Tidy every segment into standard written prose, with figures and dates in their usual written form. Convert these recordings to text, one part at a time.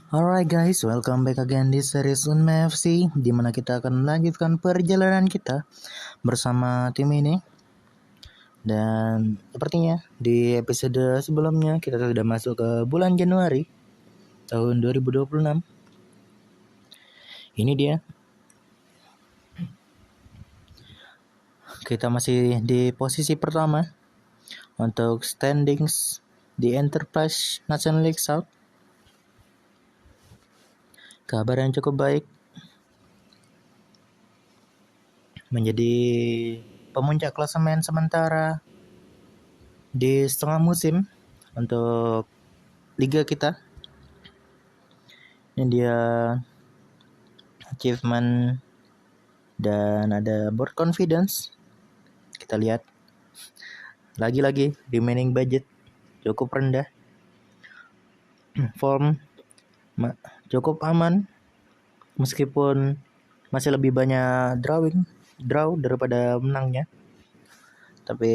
Alright guys, welcome back again di series Unme FC, di mana kita akan melanjutkan perjalanan kita bersama tim ini. Dan sepertinya di episode sebelumnya kita sudah masuk ke bulan Januari tahun 2026. Ini dia. Kita masih di posisi pertama untuk standings di Enterprise National League South. Kabar yang cukup baik, menjadi pemuncak klasemen sementara di setengah musim untuk liga kita. Ini dia achievement dan ada board confidence. Kita lihat lagi-lagi remaining budget cukup rendah, form cukup aman meskipun masih lebih banyak draw daripada menangnya, tapi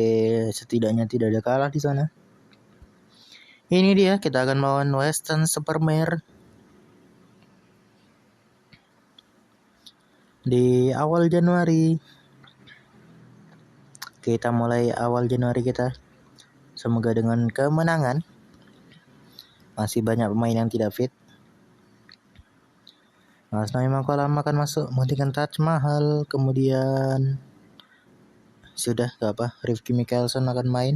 setidaknya tidak ada kalah di sana. Ini dia, kita akan melawan Western Supermare di awal Januari. Kita mulai awal Januari kita, semoga dengan kemenangan. Masih banyak pemain yang tidak fit. Asnawi Mangkualam akan masuk menggantikan Taj Mahal, kemudian sudah gak apa, Rifki Mickelson akan main,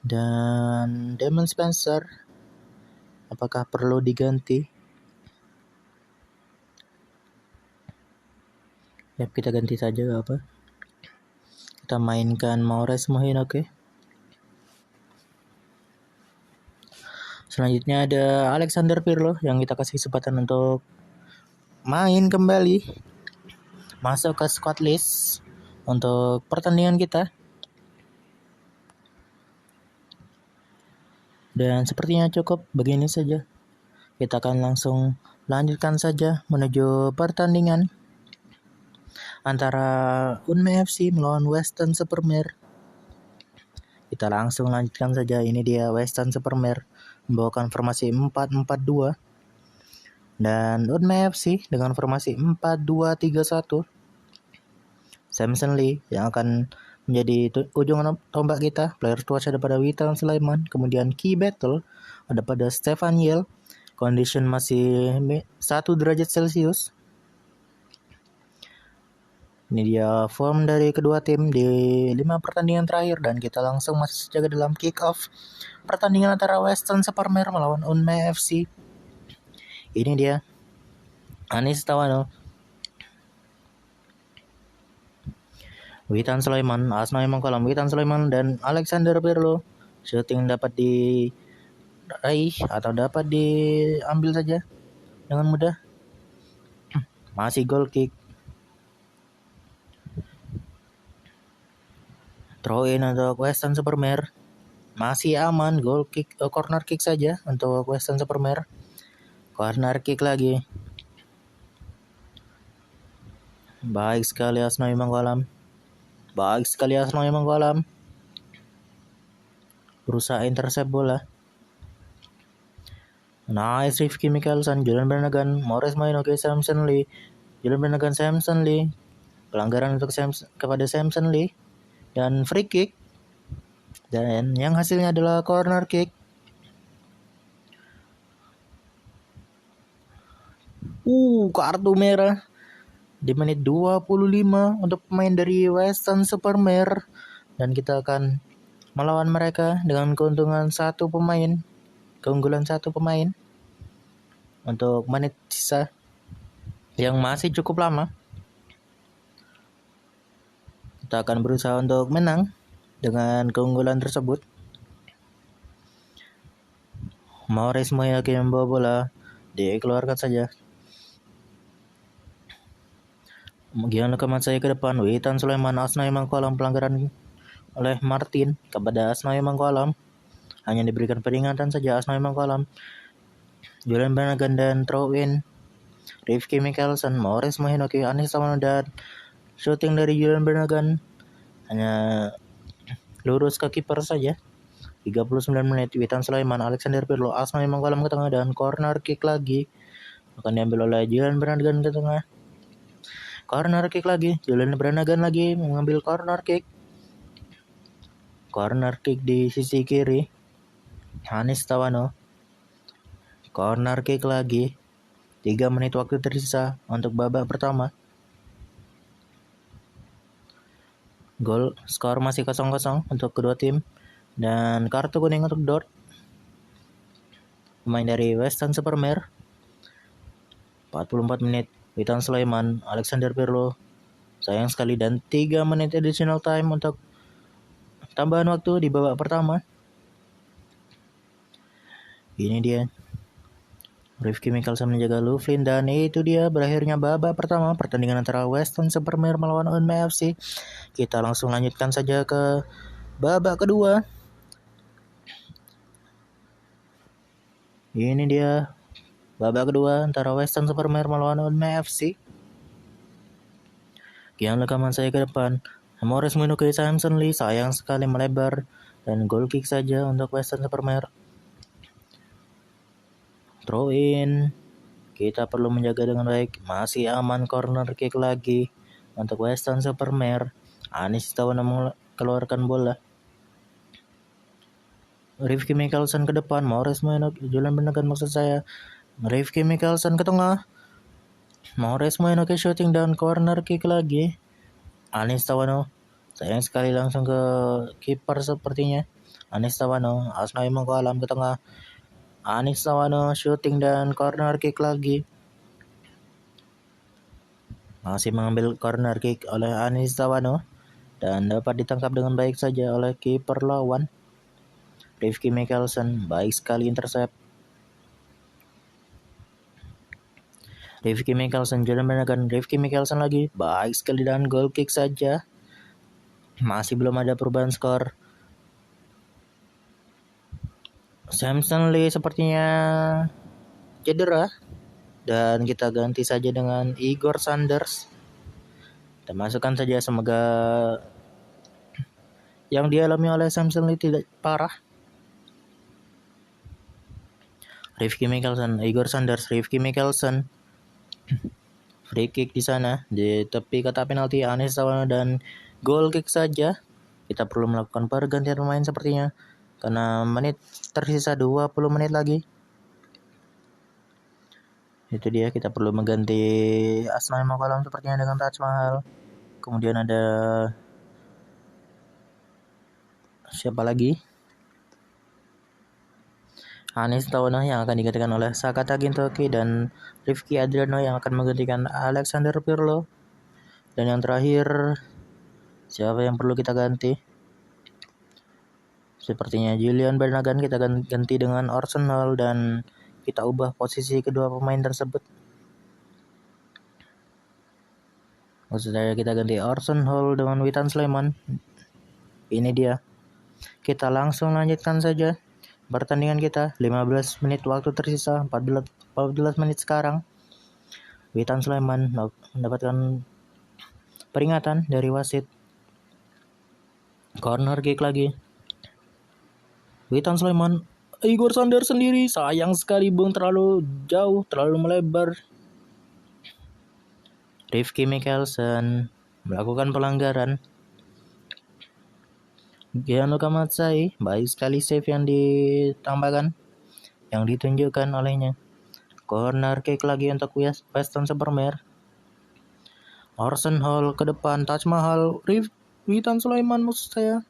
dan Damon Spencer apakah perlu diganti? Ya, kita ganti saja gak apa. Kita mainkan Maurice Mohinoke. Selanjutnya ada Alexander Pirlo yang kita kasih kesempatan untuk main kembali, masuk ke squad list untuk pertandingan kita. Dan sepertinya cukup begini saja. Kita akan langsung lanjutkan saja menuju pertandingan antara Unme FC melawan Western Supermare. Kita langsung lanjutkan saja. Ini dia Western Supermare membawakan formasi 4-4-2 dan Unme FC dengan formasi 4-2-3-1. Samson Lee yang akan menjadi ujung tombak kita. Player Watch ada pada Witan Sulaiman, kemudian Key Battle ada pada Stefan Yel. Condition masih 1 derajat Celcius. Ini dia form dari kedua tim di 5 pertandingan terakhir, dan kita langsung masuk saja ke dalam kick off pertandingan antara Western Supermare melawan Unme FC. Ini dia Anis Tawano, Witan Sulaiman, Asnawi Mangkualam, Witan Sulaiman, dan Alexander Pirlo. Shooting dapat diraih atau dapat diambil saja dengan mudah. Masih goal kick. Throw in untuk Western Supermare. Masih aman, goal kick, corner kick saja untuk Western Supermare. Corner kick lagi. Baik sekali Asnawi Mangkualam. Berusaha intercept bola. Nice Rifki Mickelson, Julian Brannagan, Maurice Mohinoke, Samson Lee. Julian Brannagan, Samson Lee. Pelanggaran untuk kepada Samson Lee. Dan free kick. Dan yang hasilnya adalah corner kick. Kartu merah di menit 25 untuk pemain dari Western Supermare, dan kita akan melawan mereka dengan keunggulan satu pemain untuk menit sisa yang masih cukup lama. Kita akan berusaha untuk menang dengan keunggulan tersebut. Maurice Mohinoke membawa bola, dikeluarkan saja. Kemudian rekaman saya ke depan, Witan Sulaiman, Asnawi Mangkualam, pelanggaran oleh Martin kepada Asnawi Mangkualam. Hanya diberikan peringatan saja Asnawi Mangkualam. Julian Brannagan dan throw in Rifki Mickelson, Maurice Mohinoke, Anis Tawano, dan shooting dari Julian Brannagan hanya lurus ke kiper saja. 39 menit, Witan Sulaiman, Alexander Pirlo, Asnawi Mangkualam ke tengah, dan corner kick lagi akan diambil oleh Julian Branaghan ke tengah. Corner kick lagi, Julian Branaghan lagi mengambil corner kick. Corner kick di sisi kiri, Hanis Tawano. Corner kick lagi. 3 menit waktu tersisa untuk babak pertama. Gol, skor masih 0-0 untuk kedua tim. Dan kartu kuning untuk Dort, pemain dari Western Supermare. 44 menit, Witan Sulaiman, Alexander Pirlo. Sayang sekali, dan 3 menit additional time untuk tambahan waktu di babak pertama. Ini dia Rifki Mikkelsen menjaga Louvlin, dan itu dia berakhirnya babak pertama pertandingan antara Western Supermare melawan Unme FC. Kita langsung lanjutkan saja ke babak kedua. Ini dia babak kedua antara Western Supermare melawan Unme FC. Kian rekaman saya ke depan. Morris menuju Samson Lee, sayang sekali melebar, dan goal kick saja untuk Western Supermare. Throw in. Kita perlu menjaga dengan baik. Masih aman, corner kick lagi untuk Western Supermare. Anis Tawana mengeluarkan bola. Rifki Mikkelsen ke depan. Morris Moeno, Julian Branaghan maksud saya. Rifki Mikkelsen ke tengah. Morris Moeno ke shooting, dan corner kick lagi. Anis Tawano. Sayang sekali langsung ke kiper sepertinya. Anis Tawano. Asnawi Mangkualam ke tengah. Anis Tawano shooting dan corner kick lagi. Masih mengambil corner kick oleh Anis Tawano, dan dapat ditangkap dengan baik saja oleh kiper lawan. Rifki Mikkelsen, baik sekali intercept. Rifki Mikkelsen, Julian Branaghan, Rifki Mikkelsen lagi, baik sekali, dan goal kick saja. Masih belum ada perubahan skor. Samson Lee sepertinya cedera, dan kita ganti saja dengan Igor Sanders. Kita masukkan saja, semoga yang dialami oleh Samson Lee tidak parah. Rifki Mikkelsen, Igor Sanders, Rifki Mikkelsen. Free kick di sana di tepi kotak penalti, Anis Tawana, dan goal kick saja. Kita perlu melakukan pergantian pemain sepertinya, karena menit tersisa 20 menit lagi. Itu dia, kita perlu mengganti Asnawi Mangkualam sepertinya dengan Taj Mahal. Kemudian ada siapa lagi? Anis Tawana yang akan digantikan oleh Sakata Gintoki, dan Rifki Adriano yang akan menggantikan Alexander Pirlo. Dan yang terakhir, siapa yang perlu kita ganti? Sepertinya Julian Branaghan kita ganti dengan Orson Hall, dan kita ubah posisi kedua pemain tersebut. Maksud saya, kita ganti Orson Hall dengan Witan Sulaiman. Ini dia. Kita langsung lanjutkan saja pertandingan kita. 15 menit waktu tersisa, 14 menit sekarang. Witan Sulaiman mendapatkan peringatan dari wasit. Corner kick lagi. Witan Sulaiman, Igor Sanders sendiri, sayang sekali bung, terlalu jauh, terlalu melebar. Rifki Mikkelsen melakukan pelanggaran. Gianluca Matsai, baik sekali save yang ditambahkan, yang ditunjukkan olehnya. Corner kick lagi untuk Western Supermare. Orson Hall ke depan, Taj Mahal, Witan Sulaiman maksud saya.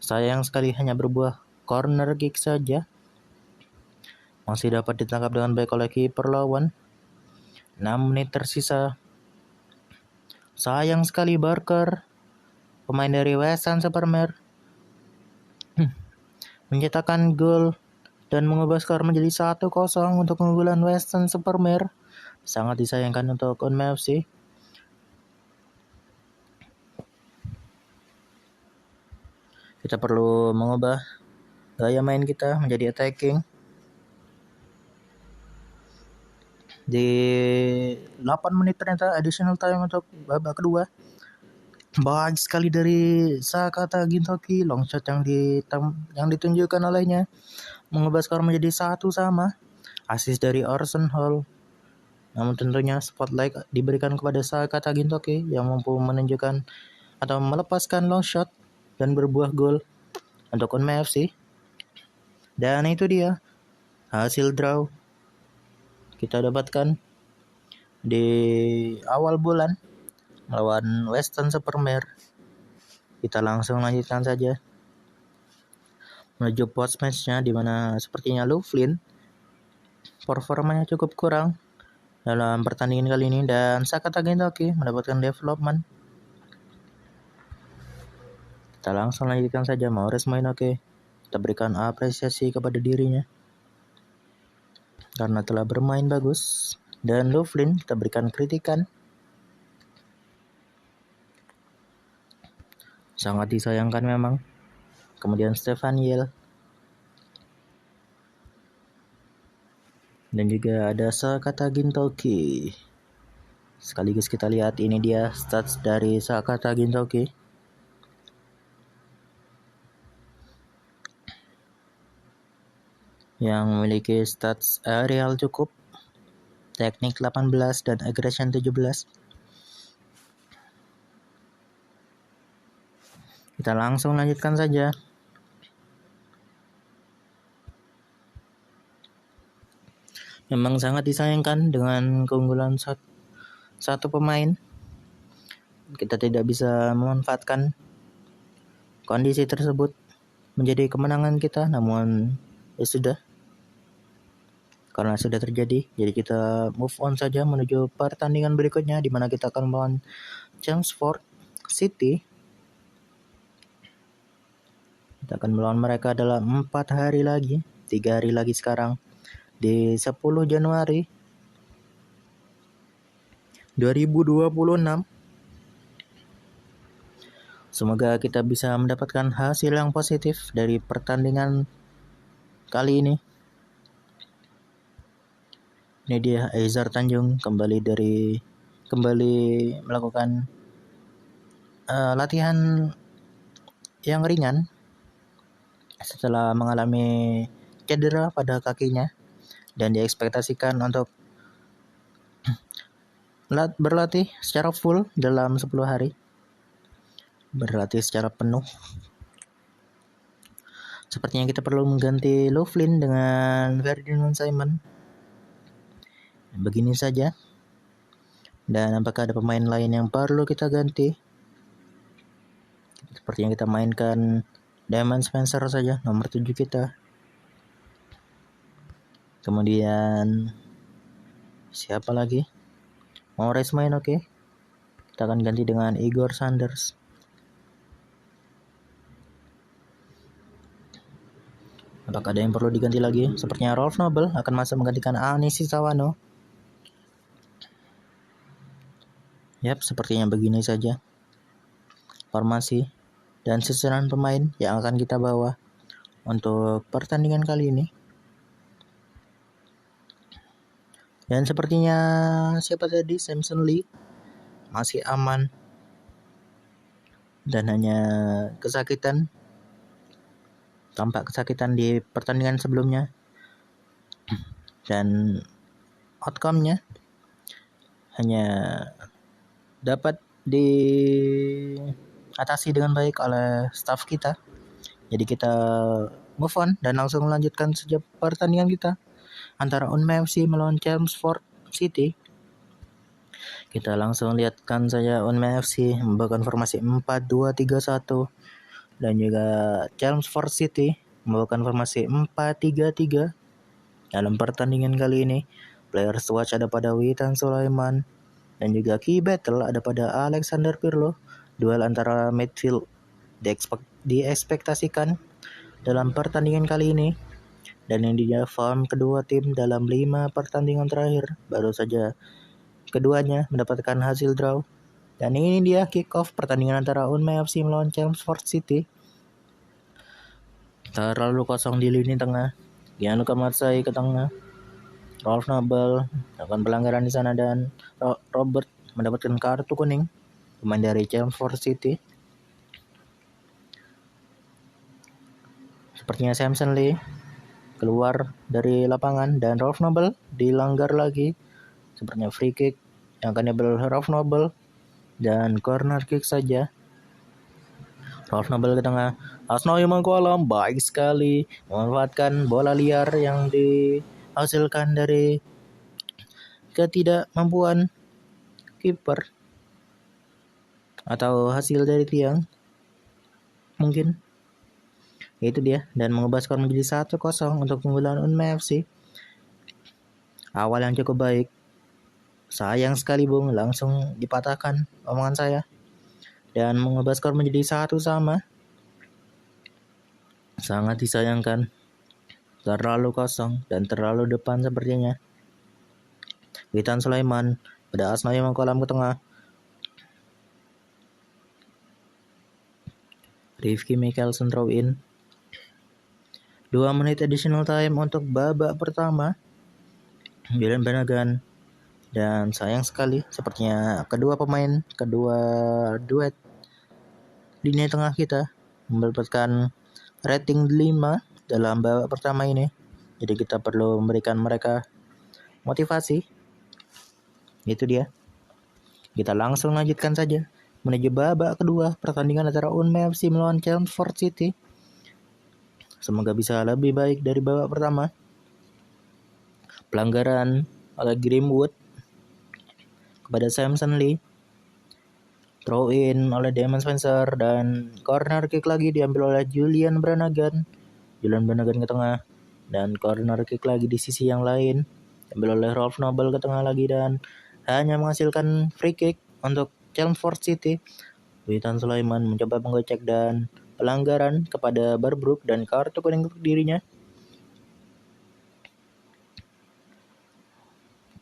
Sayang sekali hanya berbuah corner kick saja. Masih dapat ditangkap dengan baik oleh kiper lawan. 6 menit tersisa. Sayang sekali Barker, pemain dari Western Supermare, mencetakkan gol dan mengubah skor menjadi 1-0 untuk keunggulan Western Supermare. Sangat disayangkan untuk Unme FC. Kita perlu mengubah gaya main kita menjadi attacking. Di 8 menit ternyata additional time untuk babak kedua. Baik sekali dari Sakata Gintoki, long shot yang ditunjukkan olehnya mengubah skor menjadi 1-1. Assist dari Orson Hall. Namun tentunya spotlight diberikan kepada Sakata Gintoki yang mampu menunjukkan atau melepaskan long shot dan berbuah gol untuk Unme FC. Dan itu dia hasil draw kita dapatkan di awal bulan melawan Western Supermare. Kita langsung lanjutkan saja menuju post matchnya, di mana sepertinya Loughlin performanya cukup kurang dalam pertandingan kali ini dan Sakata Gintoki mendapatkan development. Kita langsung lanjutkan saja. Maurice Mainoke, kita berikan apresiasi kepada dirinya karena telah bermain bagus, dan Loughlin kita berikan kritikan. Sangat disayangkan memang. Kemudian Stefan Yel. Dan juga ada Sakata Gintoki. Sekaligus kita lihat ini dia stats dari Sakata Gintoki. Yang memiliki stats aerial cukup, teknik 18 dan aggression 17. Kita langsung lanjutkan saja. Memang sangat disayangkan dengan keunggulan satu pemain. Kita tidak bisa memanfaatkan kondisi tersebut menjadi kemenangan kita, namun ya sudah. Karena sudah terjadi, jadi kita move on saja menuju pertandingan berikutnya, di mana kita akan melawan Chelmsford City. Kita akan melawan mereka dalam 4 hari lagi, 3 hari lagi sekarang, di 10 Januari 2026. Semoga kita bisa mendapatkan hasil yang positif dari pertandingan kali ini. Ini dia Aizar Tanjung kembali melakukan latihan yang ringan setelah mengalami cedera pada kakinya, dan diekspektasikan untuk berlatih secara full dalam 10 hari. Berlatih secara penuh. Sepertinya kita perlu mengganti Loughlin dengan Ferdinand Simon. Begini saja. Dan apakah ada pemain lain yang perlu kita ganti? Seperti yang kita mainkan Damon Spencer saja, nomor 7 kita. Kemudian siapa lagi? Maurice Mainoke. Kita akan ganti dengan Igor Sanders. Apakah ada yang perlu diganti lagi? Sepertinya Rolf Nobel akan masuk menggantikan Anisi Sawano. Yap, sepertinya begini saja formasi dan susunan pemain yang akan kita bawa untuk pertandingan kali ini. Dan sepertinya siapa tadi? Samson Lee masih aman dan hanya kesakitan. Tampak kesakitan di pertandingan sebelumnya, dan outcome-nya hanya dapat diatasi dengan baik oleh staff kita. Jadi kita move on dan langsung melanjutkan saja pertandingan kita antara Unme FC melawan Chelmsford City. Kita langsung lihatkan saja Unme FC membawakan formasi 4-2-3-1, dan juga Chelmsford City membawakan formasi 4-3-3. Dalam pertandingan kali ini, players to watch ada pada Witan Sulaiman, dan juga key battle ada pada Alexander Pirlo. Duel antara midfield diekspektasikan dalam pertandingan kali ini, dan ini dia form kedua tim dalam 5 pertandingan terakhir. Baru saja keduanya mendapatkan hasil draw. Dan ini dia kick off pertandingan antara Unme FC melawan Chelmsford City. Terlalu kosong di lini tengah. Gianluca Marzai ke tengah. Rolf Nobel melakukan pelanggaran di sana, dan Robert mendapatkan kartu kuning. pemain dari Chelmsford City. Sepertinya Samson Lee keluar dari lapangan dan Ralph Noble dilanggar lagi. Sepertinya free kick yang akan diambil Ralph Noble dan corner kick saja. Ralph Noble ke tengah. Asnawi Mangkualam baik sekali memanfaatkan bola liar yang dihasilkan dari ketidakmampuan kiper atau hasil dari tiang mungkin. Itu dia, dan mengubah skor menjadi 1-0 untuk keunggulan Unmei FC. Awal yang cukup baik. Sayang sekali Bung, langsung dipatahkan omongan saya. Dan mengubah skor menjadi 1-1. Sangat disayangkan. Terlalu kosong dan terlalu depan sepertinya. Witan Sulaiman pada Asnawi Mangkualam ke tengah. Rifki Mikkelsen throw in. 2 menit additional time untuk babak pertama. Dylan Bannagan. Dan sayang sekali sepertinya kedua duet lini tengah kita mendapatkan rating 5 dalam babak pertama ini. Jadi kita perlu memberikan mereka motivasi. Itu dia. Kita langsung lanjutkan saja menuju babak kedua pertandingan antara Unmei FC melawan Chelmsford City. Semoga bisa lebih baik dari babak pertama. Pelanggaran oleh Greenwood kepada Samson Lee. Throw in oleh Damon Spencer dan corner kick lagi diambil oleh Julian Brannagan. Julian Brannagan ke tengah dan corner kick lagi di sisi yang lain. Diambil oleh Ralph Noble ke tengah lagi dan hanya menghasilkan free kick untuk Chelmsford City. Witan Sulaiman mencoba menggocek dan pelanggaran kepada Barbrook dan kartu kuning untuk dirinya.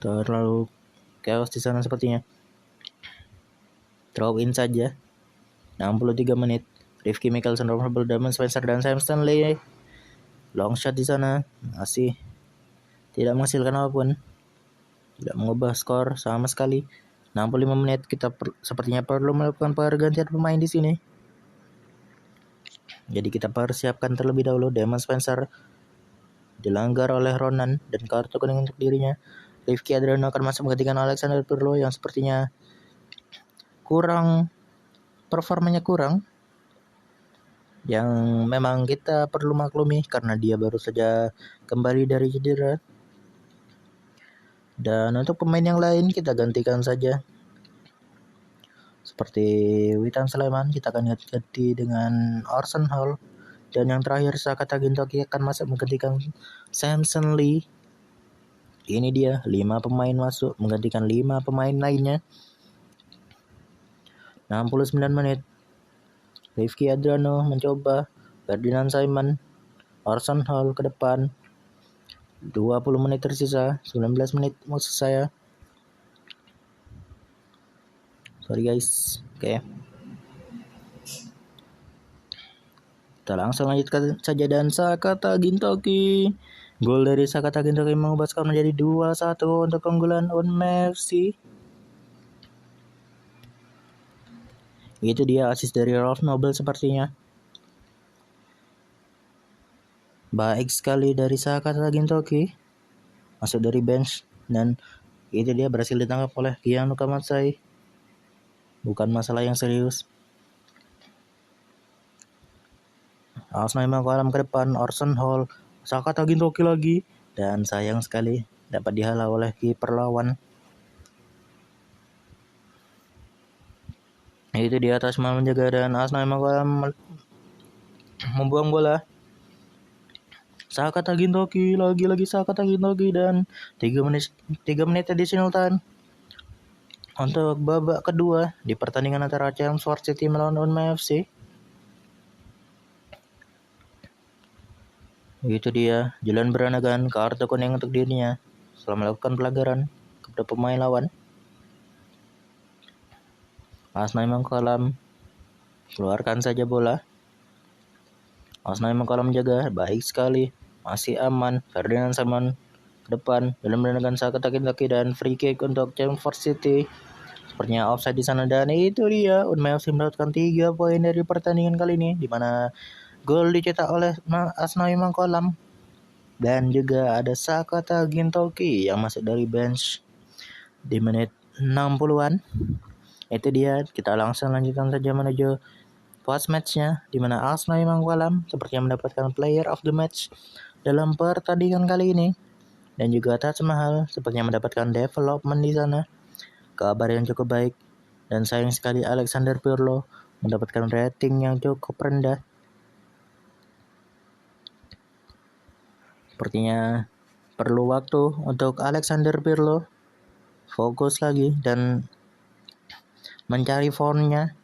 Terlalu chaos di sana sepertinya. Throw in saja. 63 menit. Rifki Mikkelsen, Robert Damon Spencer dan Sam Stanley. Long shot di sana masih tidak menghasilkan apapun. Tidak mengubah skor sama sekali. 65 menit kita sepertinya perlu melakukan pergantian pemain di sini. Jadi kita persiapkan terlebih dahulu. Damon Spencer dilanggar oleh Ronan dan kartu kuning untuk dirinya. Rifki Adriano akan masuk menggantikan Alexander Pirlo yang sepertinya performanya kurang. Yang memang kita perlu maklumi karena dia baru saja kembali dari cedera. Dan untuk pemain yang lain kita gantikan saja. Seperti Witan Sulaiman kita akan ganti dengan Orson Hall. Dan yang terakhir Sakata Gintoki akan masuk menggantikan Samson Lee. Ini dia 5 pemain masuk menggantikan 5 pemain lainnya. 69 menit. Rifki Adriano mencoba. Ferdinand Simon. Orson Hall ke depan. 20 menit tersisa. 19 menit maksud saya. Sorry guys. Oke. Kita langsung lanjutkan saja dan Sakata Gintoki. Gol dari Sakata Gintoki mengubah skor menjadi 2-1 untuk keunggulan Unmei FC. Itu dia assist dari Ralph Noble sepertinya. Baik sekali dari Sakata Gintoki. Masuk dari bench dan itu dia berhasil ditangkap oleh Gianluca Matsai. Bukan masalah yang serius. Asnawi Mangkualam ke depan, Orson Hall, Sakata Gintoki lagi, dan sayang sekali dapat dihalau oleh kiper lawan. Itu di atas mal menjaga dan Asnawi Mangkualam membuang bola. Sakata Gintoki lagi Sakata Gintoki dan 3 menit additional time untuk babak kedua di pertandingan antara Chelmsford City melawan Unmei FC. Itu dia, Julian Brannagan kartu kuning untuk dirinya setelah melakukan pelanggaran kepada pemain lawan. Asnawi Mangkualam keluarkan saja bola. Asnawi Mangkualam menjaga baik sekali, masih aman. Ferdinand Simon ke depan, Julian Brannagan Sakata Gintoki dan free kick untuk Chelmsford City. Sepertinya offside di sana, dan itu dia Unmai FC mendapatkan 3 poin dari pertandingan kali ini, di mana gol dicetak oleh Asnawi Mangkolam dan juga ada Sakata Gintoki yang masuk dari bench di menit 60-an. Itu dia, kita langsung lanjutkan saja menuju post matchnya, di mana Asnawi Mangkolam sepertinya mendapatkan player of the match dalam pertandingan kali ini, dan juga Taj Mahal sepertinya mendapatkan development di sana, kabar yang cukup baik. Dan sayang sekali Alexander Pirlo mendapatkan rating yang cukup rendah. Sepertinya perlu waktu untuk Alexander Pirlo fokus lagi dan mencari formnya.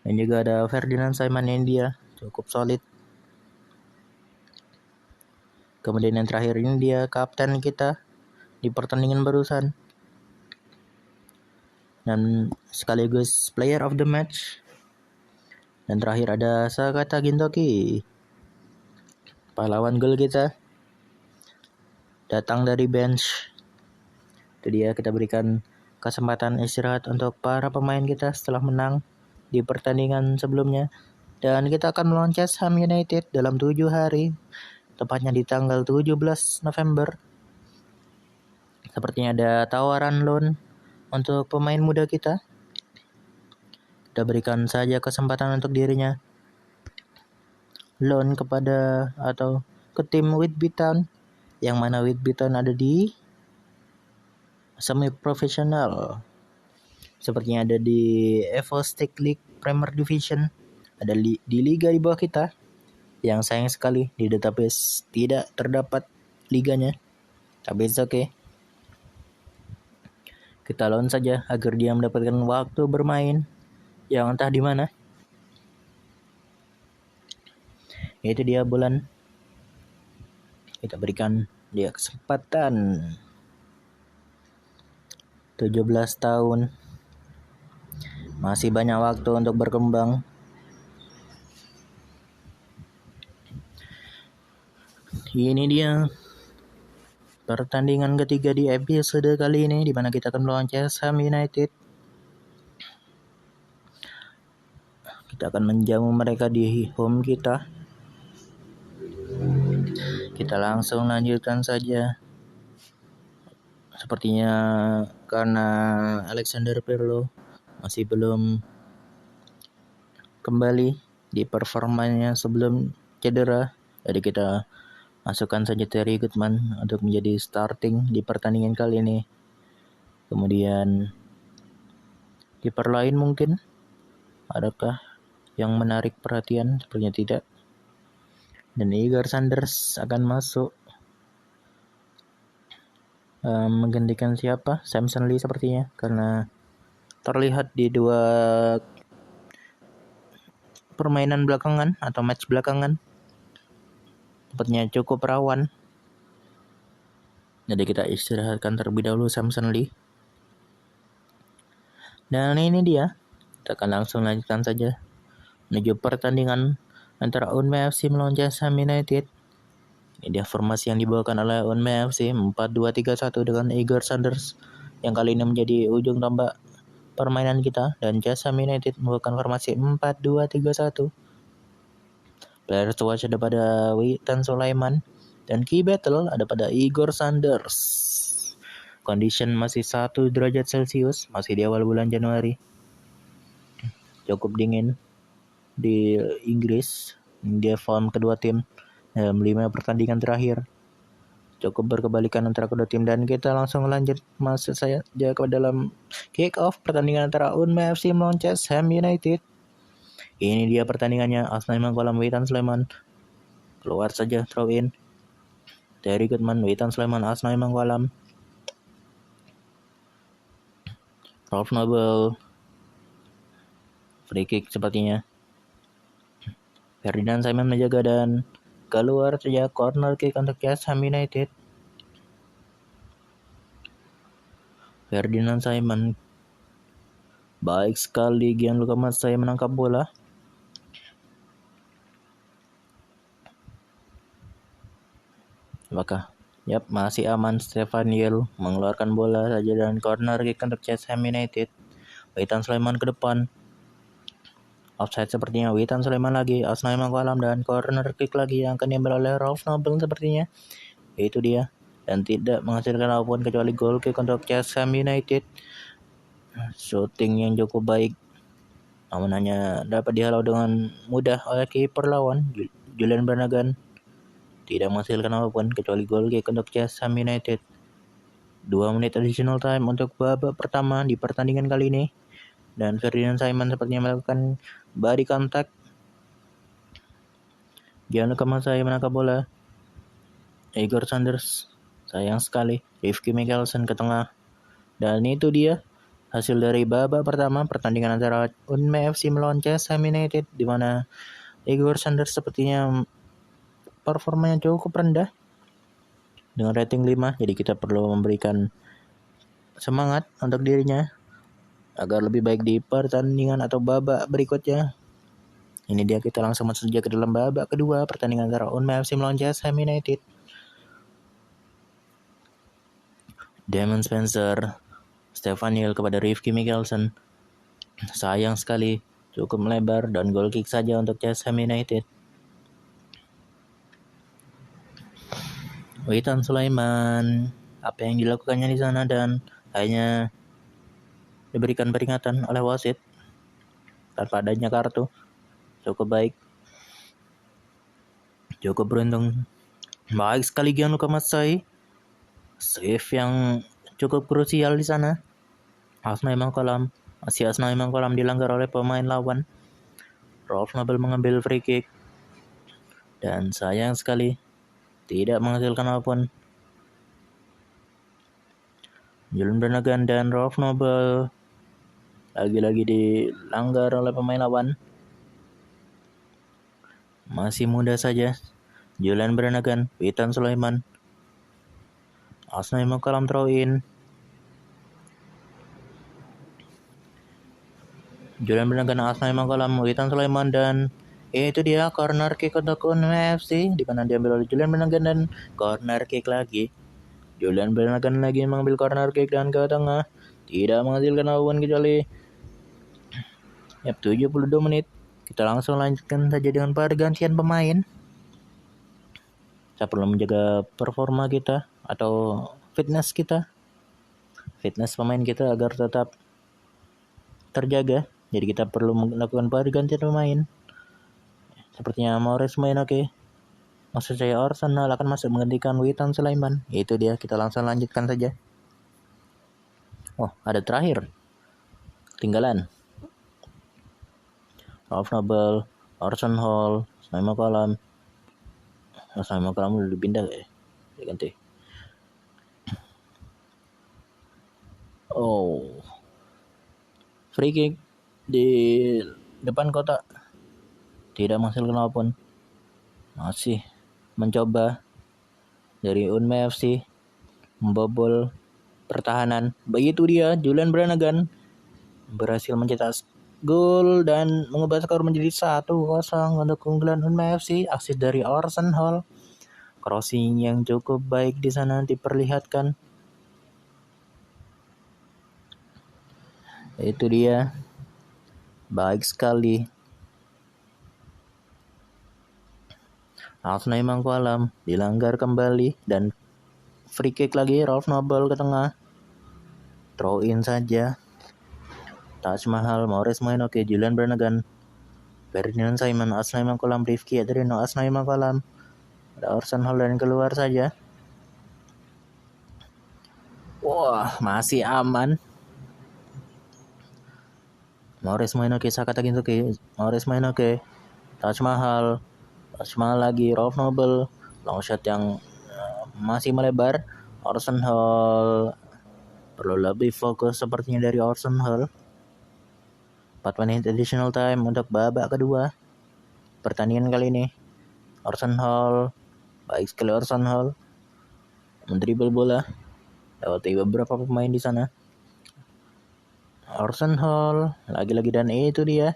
Dan juga ada Ferdinand Simon yang dia cukup solid. Kemudian yang terakhir ini dia kapten kita di pertandingan barusan dan sekaligus player of the match. Dan terakhir ada Sakata Gintoki, pahlawan gol kita, datang dari bench. Itu dia, kita berikan kesempatan istirahat untuk para pemain kita setelah menang di pertandingan sebelumnya. Dan kita akan melawan West Ham United dalam 7 hari, tepatnya di tanggal 17 November. Sepertinya ada tawaran loan untuk pemain muda kita. Kita berikan saja kesempatan untuk dirinya loan kepada atau ke tim Whitby Town, yang mana Whitby Town ada di semi profesional. Sepertinya ada di Evo State League Premier Division, ada di liga di bawah kita, yang sayang sekali di database tidak terdapat liganya, tapi it's okay. Kita loan saja agar dia mendapatkan waktu bermain yang entah di mana. Itu dia Bulan. Kita berikan dia kesempatan. 17 tahun. Masih banyak waktu untuk berkembang. Ini dia pertandingan ketiga di episode kali ini, di mana kita akan melawan West Ham United. Kita akan menjamu mereka di home kita. Kita langsung lanjutkan saja. Sepertinya karena Alexander Pirlo masih belum kembali di performanya sebelum cedera, jadi kita masukkan saja Terry Goodman untuk menjadi starting di pertandingan kali ini. Kemudian kiper lain mungkin, adakah yang menarik perhatian? Sepertinya tidak. Dan Igor Sanders akan masuk menggantikan siapa? Samson Lee sepertinya, karena terlihat di dua permainan belakangan atau match belakangan sepertinya cukup rawan. Jadi kita istirahatkan terlebih dahulu Samson Lee. Dan ini dia, kita akan langsung lanjutkan saja menuju pertandingan antara Unmai FC melawan West Ham United. Ini dia formasi yang dibawakan oleh Unmai FC 4-2-3-1 dengan Igor Sanders yang kali ini menjadi ujung tombak permainan kita, dan West Ham United membawakan formasi 4-2-3-1. Player to watch ada pada Witan Sulaiman, dan key battle ada pada Igor Sanders. Condition masih 1 derajat Celcius, masih di awal bulan Januari. Cukup dingin di Inggris. Dia form kedua tim dalam 5 pertandingan terakhir. Cukup berkebalikan antara kedua tim, dan kita langsung lanjut masuk saja ke dalam kick off pertandingan antara Unmai FC melawan West Ham United. Ini dia pertandingannya. Asnawi Mangkolam, Witan Sulaiman. Keluar saja throw in. Terry Goodman, Witan Sulaiman, Asnawi Mangkolam. Rolf Noble. Free kick sepertinya. Ferdinand Simon menjaga dan keluar saja corner kick untuk West Ham United. Ferdinand Simon. Baik sekali Gianluca Mazzai menangkap bola. Apakah Yap, masih aman. Stefaniel mengeluarkan bola saja dan corner kick untuk West Ham United. Witan Sulaiman ke depan. Offside sepertinya. Witan Sulaiman lagi. Asnawi Mangkualam dan corner kick lagi yang akan diambil oleh Rolf Nobel sepertinya. Itu dia. Dan tidak menghasilkan apapun kecuali goal kick untuk West Ham United. Shooting yang cukup baik, namun hanya dapat dihalau dengan mudah oleh kiper lawan. Julian Brannagan tidak menghasilkan apapun kecuali gol kick untuk West Ham United. 2 menit additional time untuk babak pertama di pertandingan kali ini. Dan Ferdinand Simon sepertinya melakukan body contact. Gianluca Masai menangkap bola. Igor Sanders, sayang sekali. Rifki Mikkelsen ke tengah. Dan itu dia hasil dari babak pertama pertandingan antara Unme FC melawan West Ham United, di mana Igor Sanders sepertinya performanya cukup rendah dengan rating 5. Jadi kita perlu memberikan semangat untuk dirinya agar lebih baik di pertandingan atau babak berikutnya. Ini dia, kita langsung masuk saja ke dalam babak kedua pertandingan antara Unme FC melawan West Ham United. Damon Spencer, Stefaniel kepada Rifki Mikkelsen. Sayang sekali, cukup melebar dan goal kick saja untuk West Ham United. Witan Sulaiman, apa yang dilakukannya di sana, dan hanya diberikan peringatan oleh wasit tanpa adanya kartu. Cukup baik, cukup beruntung. Baik sekali Gianluca Masai, save yang cukup krusial di sana. Asnawi Mangkualam dilanggar oleh pemain lawan. Rolf Nobel mengambil free kick dan sayang sekali tidak menghasilkan apapun. Julian Brannagan dan Rolf Nobel lagi-lagi dilanggar oleh pemain lawan. Masih muda saja. Julian Brannagan, Witan Sulaiman, Asnawi Mangkualam throw in. Julian Brannagan, Asnawi Mangkualam, Witan Sulaiman, dan itu dia corner kick untuk Unme FC, di mana diambil oleh Julian Brannagan dan corner kick lagi. Julian Brannagan lagi mengambil corner kick dan ke tengah, tidak menghasilkan apapun kecuali 72 menit. Kita langsung lanjutkan saja dengan pergantian pemain. Kita perlu menjaga performa kita atau fitness pemain kita agar tetap terjaga. Jadi kita perlu melakukan pergantian pemain. Sepertinya Maurice Mainoke, maksud saya Orson Hall, akan masuk menggantikan Witan Sulaiman. Itu dia, kita langsung lanjutkan saja. Oh, ada terakhir ketinggalan. Rolf Nobel, Orson Hall, Asnawi Mangkualam. Asnawi Mangkualam udah dipindah ya? Diganti. Oh, free kick di depan kotak, tidak menghasilkan apapun. Masih mencoba dari Unme FC membobol pertahanan. Begitu dia, Julian Brannagan berhasil mencetak gol dan mengubah skor menjadi 1-0 untuk keunggulan Unme FC. Asis dari Orson Hall, crossing yang cukup baik di sana diperlihatkan. Itu dia, baik sekali. Asnawi Mangkualam dilanggar kembali dan free kick lagi. Rolf Nobel ke tengah, throw in saja. Taj Mahal, Maurice Mainoke, Julian Brannagan, Ferdinand Simon, Asnawi Mangkualam, Rifki Adriano, Asnawi Mangkualam, ada Orson Hall dan keluar saja. Wah, masih aman. Maurice Mainoke, Sakata Gintoki, Maurice Mainoke, Taj Mahal lagi, Rolf Nobel, long shot yang masih melebar. Orson Hall perlu lebih fokus sepertinya dari Orson Hall. 4 menit additional time untuk babak kedua pertandingan kali ini. Orson Hall, baik sekali Orson Hall mendribble bola lewati beberapa pemain di sana. Orson Hall lagi-lagi, dan itu dia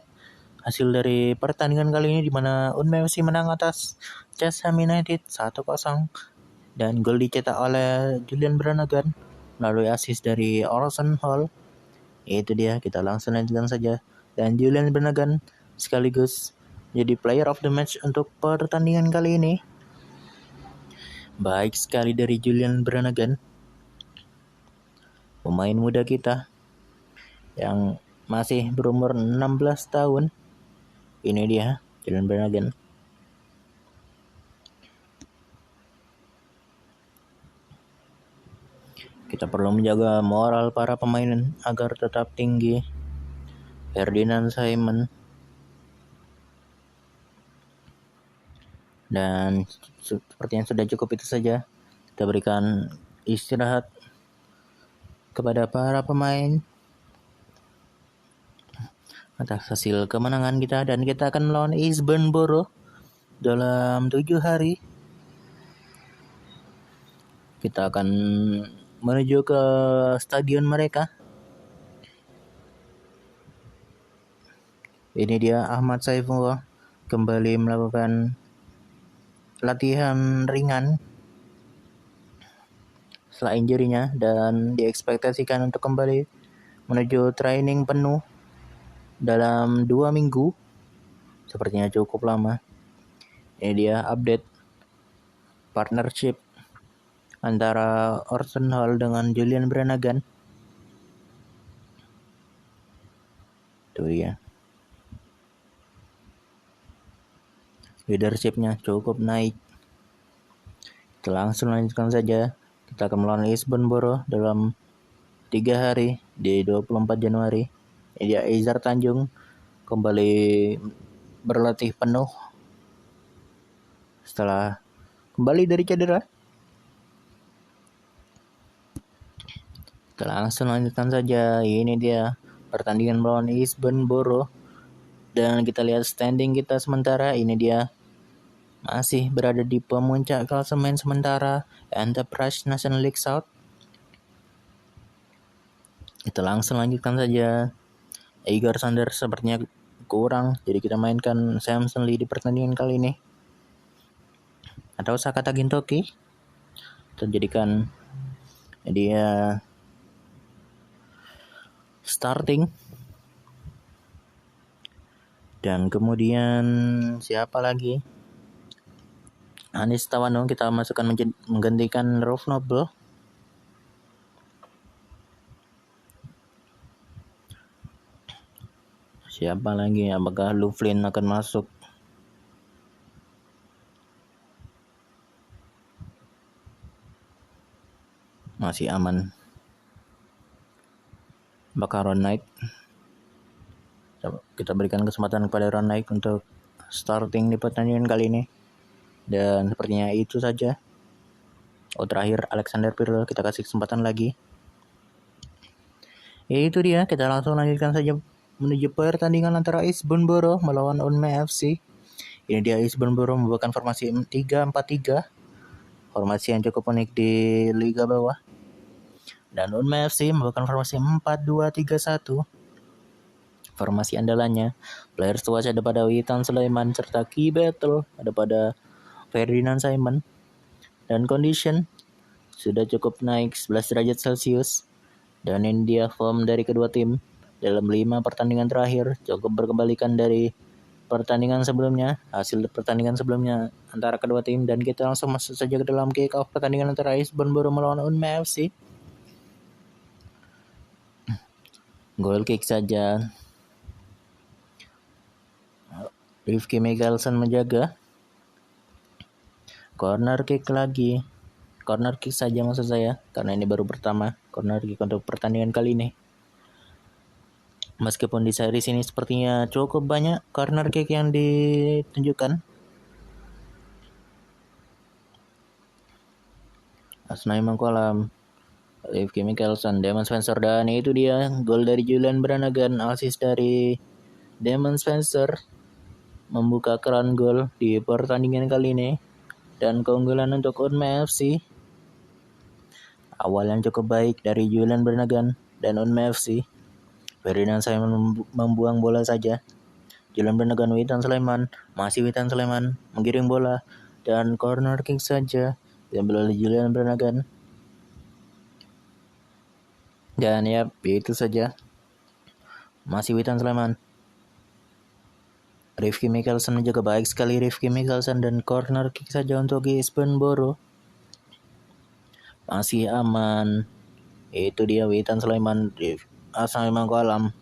hasil dari pertandingan kali ini, di mana Unme FC menang atas West Ham United 1-0. dan gol dicetak oleh Julian Brannigan melalui assist dari Orson Hall. Itu dia, kita langsung lanjutkan saja. Dan Julian Brannigan sekaligus jadi player of the match untuk pertandingan kali ini. Baik sekali dari Julian Brannigan, pemain muda kita yang masih berumur 16 tahun. Ini dia, Julian Brannigan. Kita perlu menjaga moral para pemain agar tetap tinggi. Ferdinand Simon. Dan seperti yang sudah cukup itu saja. Kita berikan istirahat kepada para pemain atas hasil kemenangan kita, dan kita akan melawan Eastbourne Borough dalam 7 hari. Kita akan menuju ke stadion mereka. Ini dia Ahmad Saifullah kembali melakukan latihan ringan setelah injury-nya, dan diekspektasikan untuk kembali menuju training penuh dalam 2 minggu. Sepertinya cukup lama. Ini dia update partnership antara Orson Hall dengan Julian Brannigan. Tuh ya. Leadershipnya cukup naik. Kita langsung lanjutkan saja. Kita akan melawan Eastbourne Borough dalam 3 hari di 24 Januari. Ini dia Izar Tanjung kembali berlatih penuh setelah kembali dari cedera. Kita langsung lanjutkan saja. Ini dia pertandingan melawan Eastbourne Borough. Dan kita lihat standing kita sementara. Ini dia masih berada di pemuncak klasemen sementara Enterprise National League South. Kita langsung lanjutkan saja. Igor Sanders sepertinya kurang, jadi kita mainkan Samson Lee di pertandingan kali ini. Atau Sakata Gintoki. Kita jadikan dia starting. Dan kemudian siapa lagi? Anis Tawano kita masukkan menggantikan Rolf Noble. Siapa lagi? Apakah Loughlin akan masuk? Masih aman. Apakah Ron Knight? Kita berikan kesempatan kepada Ron Knight untuk starting di pertandingan kali ini. Dan sepertinya itu saja. Terakhir Alexander Pirlo, kita kasih kesempatan lagi. Ya itu dia, kita langsung lanjutkan saja menuju pertandingan antara Eastbourne Borough melawan Unme FC. Ini dia Eastbourne Borough membawakan formasi 3-4-3. Formasi yang cukup unik di Liga Bawah. Dan Unme FC membawakan formasi 4-2-3-1. Formasi andalannya, players watch ada pada Witan Sulaiman serta Key Battle ada pada Ferdinand Simon. Dan condition sudah cukup naik 11 derajat Celcius. Dan ini dia form dari kedua tim dalam 5 pertandingan terakhir, cukup berkebalikan dari pertandingan sebelumnya, hasil pertandingan sebelumnya antara kedua tim. Dan kita langsung masuk saja ke dalam kick off pertandingan antara Eastbourne Borough melawan Unme FC. Goal kick saja. Rifki Mikkelsen menjaga. Corner kick lagi. Corner kick saja maksud saya, karena ini baru pertama corner kick untuk pertandingan kali ini. Meskipun di series ini sepertinya cukup banyak corner kick yang ditunjukkan. Asnai Mangkolam, Rifki Mikkelsen, Damon Spencer, dan itu dia gol dari Julian Brannigan, assist dari Damon Spencer membuka keran gol di pertandingan kali ini. Dan keunggulan untuk Unme FC. Awal yang cukup baik dari Julian Brannigan dan Unme FC. Ferdinand Simon membuang bola saja. Julian Brannigan, Witan Sulaiman, masih Witan Sulaiman menggiring bola dan corner kick saja diambil oleh Julian Branagh. Dan ya itu saja. Masih Witan Sulaiman. Rifki Mikkelsen juga baik sekali, Rifki Mikkelsen, dan corner kick saja untuk Ispenboro. Masih aman. Itu dia Witan Sulaiman, Asal Mangkualam.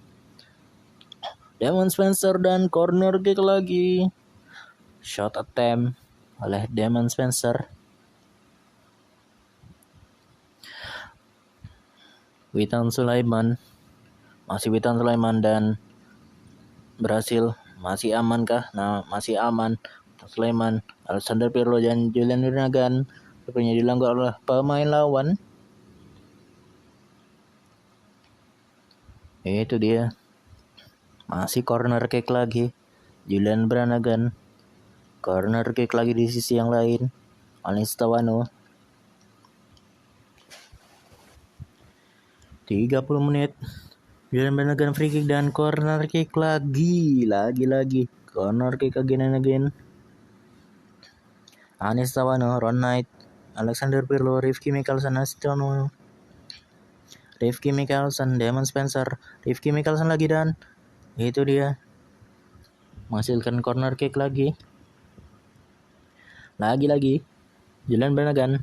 Damon Spencer dan corner kick lagi. Shot attempt oleh Damon Spencer. Witan Sulaiman. Masih Witan Sulaiman dan berhasil. Masih aman kah? Nah, masih aman. Sulaiman, Alexander Pirlo dan Julian Branagh sepertinya dilanggar oleh pemain lawan. Itu dia. Masih corner kick lagi. Julian Branagh. Corner kick lagi di sisi yang lain. Anis Tawano. 30 menit. Julian Branagh free kick dan corner kick lagi. Lagi. Corner kick again and again. Anis Tawano, Ron Knight, Alexander Pirlo, Rifki Mikkelsen, Astono. Rifki Mikkelsen, Damon Spencer, Rifki Mikkelsen lagi dan itu dia. Menghasilkan corner kick lagi. Lagi. Julian Branagh.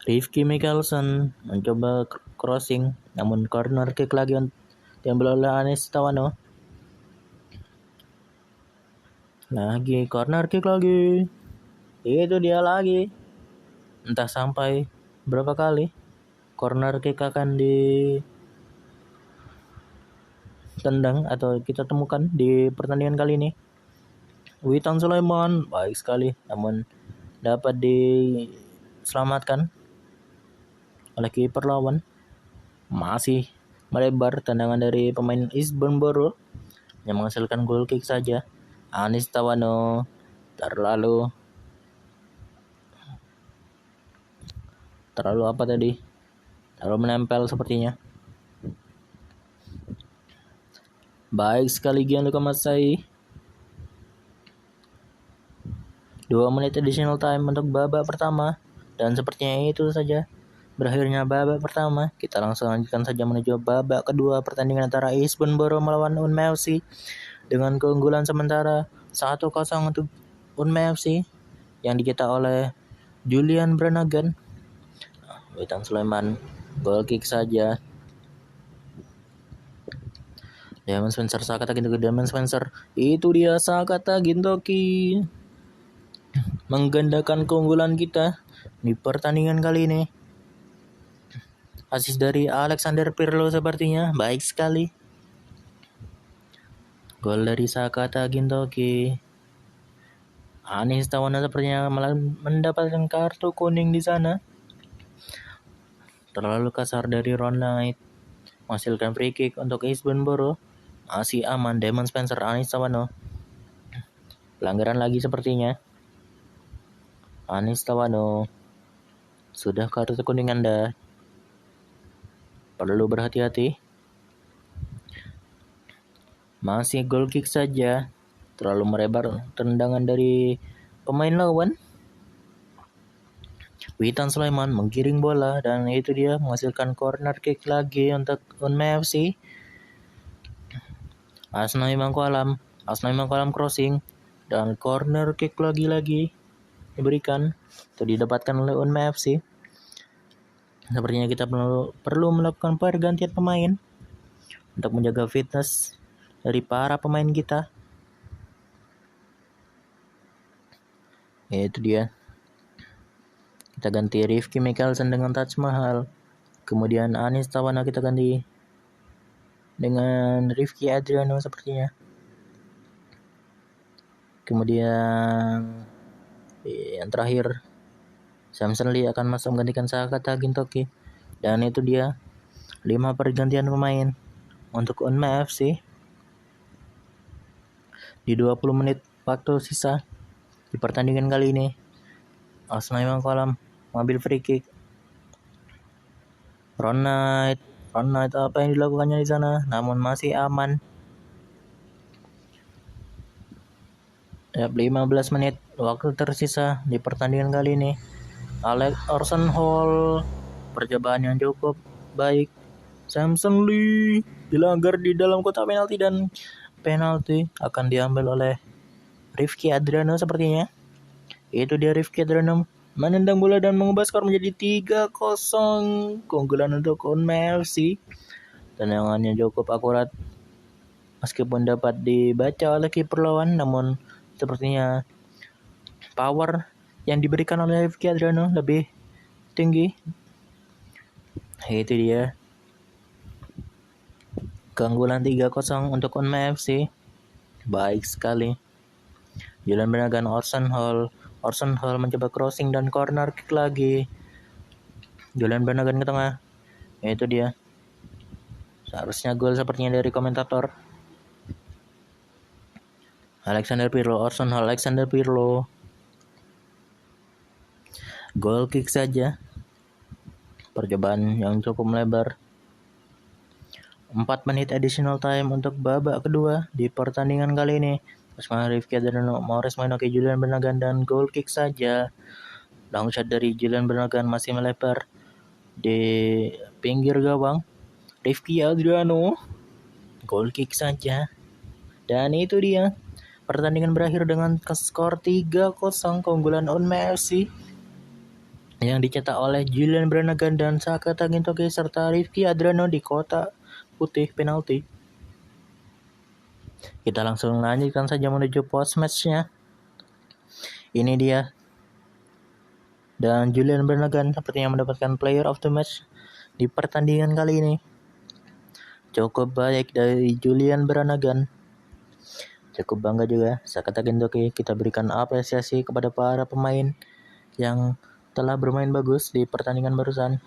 Rifki Mikkelsen mencoba crossing, namun corner kick lagi diambil oleh Anis Tawano. Lagi corner kick lagi. Itu dia lagi. Entah sampai berapa kali corner kick akan ditendang atau kita temukan di pertandingan kali ini. Witan Sulaiman baik sekali, namun dapat diselamatkan oleh kiper lawan. Masih melebar tendangan dari pemain Ispenboro yang menghasilkan goal kick saja. Anis Tawano terlalu apa tadi? Terlalu menempel sepertinya. Baik sekali Gianluca Masai. 2 menit additional time untuk babak pertama. Dan sepertinya itu saja berakhirnya babak pertama. Kita langsung lanjutkan saja menuju babak kedua pertandingan antara Ispenboro melawan Unme FC dengan keunggulan sementara 1-0 untuk Unme FC yang dicetak oleh Julian Branagh. Witan Sulaiman goal kick saja. Damon Spencer, Sakata Gintoki, Damon Spencer. Itu dia Sakata Gintoki menggandakan keunggulan kita di pertandingan kali ini. Asis dari Alexander Pirlo sepertinya baik sekali. Gol dari Sakata Gintoki. Anis Tawano sepertinya malah mendapatkan kartu kuning di sana. Terlalu kasar dari Ron Knight. Menghasilkan free kick untuk Ispenboro. Masih aman Damon Spencer, Anis Tawano. Pelanggaran lagi sepertinya. Anis Tawano. Sudah kartu kuning Anda. Perlu berhati-hati. Masih goal kick saja. Terlalu melebar tendangan dari pemain lawan. Witan Sulaiman menggiring bola dan itu dia menghasilkan corner kick lagi untuk Unme FC. Asnawi Mangkualam crossing dan corner kick lagi diberikan atau didapatkan oleh Unme FC. Sepertinya kita perlu melakukan pergantian pemain untuk menjaga fitness dari para pemain kita. Itu dia. Kita ganti Rifki Mikkelsen dengan Taj Mahal. Kemudian Anis Tawano kita ganti dengan Rifki Adriano sepertinya. Kemudian yang terakhir Samson Lee akan masuk menggantikan Sakata Gintoki. Dan itu dia 5 pergantian pemain untuk Unme FC di 20 menit waktu sisa di pertandingan kali ini. Asnawi Mangkualam mengambil free kick. Ron Knight apa yang dilakukannya di sana, namun masih aman. Ya, 15 menit waktu tersisa di pertandingan kali ini. Alex Orson Hall, percobaan yang cukup baik. Samson Lee dilanggar di dalam kotak penalti dan penalti akan diambil oleh Rifki Adriano sepertinya. Itu dia Rifki Adriano menendang bola dan mengubah skor menjadi 3-0 keunggulan untuk Unma FC. Tendangannya cukup akurat meskipun dapat dibaca oleh kiper lawan, namun sepertinya power yang diberikan oleh Rifki Adriano lebih tinggi. Itu dia keunggulan 3-0 untuk Unma FC. Baik sekali. Julian Branagh, Orson Hall mencoba crossing dan corner kick lagi. Julian Branagh ke tengah. Itu dia. Seharusnya gol sepertinya dari komentator. Alexander Pirlo, Orson Hall, Alexander Pirlo. Goal kick saja. Percobaan yang cukup melebar. 4 menit additional time untuk babak kedua di pertandingan kali ini. Bersama Rifki Adriano, Maurice Mainoki, Julian Branagh dan goal kick saja. Long shot dari Julian Branagh masih melebar di pinggir gawang. Rifki Adriano, goal kick saja. Dan itu dia. Pertandingan berakhir dengan skor 3-0 keunggulan Unma FC yang dicetak oleh Julian Branagh dan Saka Tagintoki serta Rifki Adriano di kotak putih penalti. Kita langsung lanjutkan saja menuju post matchnya. Ini dia. Dan Julian Branagh sepertinya mendapatkan player of the match di pertandingan kali ini. Cukup baik dari Julian Branagh. Cukup bangga juga Saka Tagintoki. Kita berikan apresiasi kepada para pemain yang telah bermain bagus di pertandingan barusan.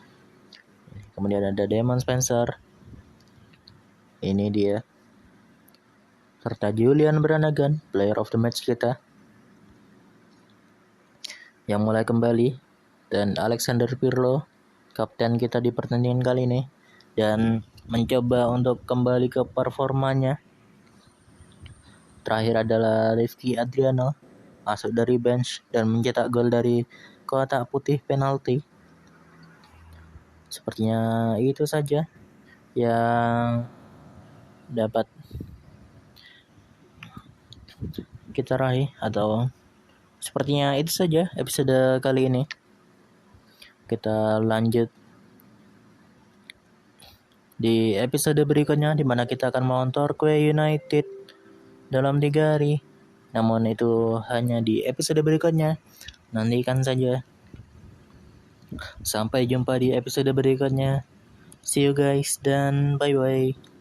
Kemudian ada Damon Spencer. Ini dia. Serta Julian Branagh, player of the match kita, yang mulai kembali. Dan Alexander Pirlo, kapten kita di pertandingan kali ini, dan mencoba untuk kembali ke performanya. Terakhir adalah Rifki Adriano, masuk dari bench dan mencetak gol dari kotak putih penalti. Sepertinya itu saja yang dapat kita raih, atau sepertinya itu saja episode kali ini. Kita lanjut di episode berikutnya, di mana kita akan melawan Torquay United dalam 3 hari. Namun itu hanya di episode berikutnya. Nantikan saja. Sampai jumpa di episode berikutnya. See you guys dan bye-bye.